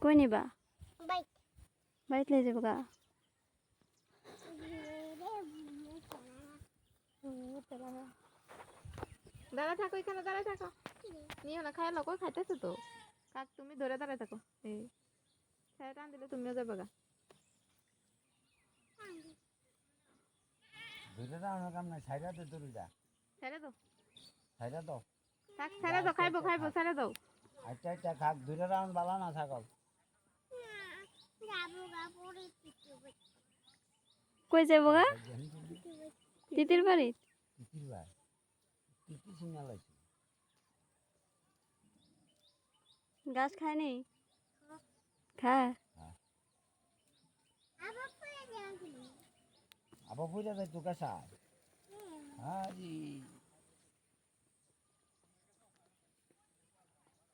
কই নিবা বাইক বাড়িতে লই যাবো গা দাঁড়া থাকো এখানে দাঁড়ায় থাকো নিও না খাইয়া লোক খাইতেছে তো কাক তুমি ধরে দাঁড়ায় থাকো এই খাইয়া টান দিলে তুমিও যাবে গা দুইটা দাঁড়ানোর কাম নাই সাইডা দে দড়িটা ছেড়ে দাও সাইডা দাও থাক ছেড়ে দাও খাইবো খাইবো ছেড়ে দাও আচ্ছা আচ্ছা খাক দুইটা রাউন্ড বালা না থাকল কই যাবো গা তিতির বাড়ি তিতির ভাই তিতি সিগনাল আছে গাছ খায়নি খা আবার পয়সা দেয় তোকে সার হ্যাঁ জি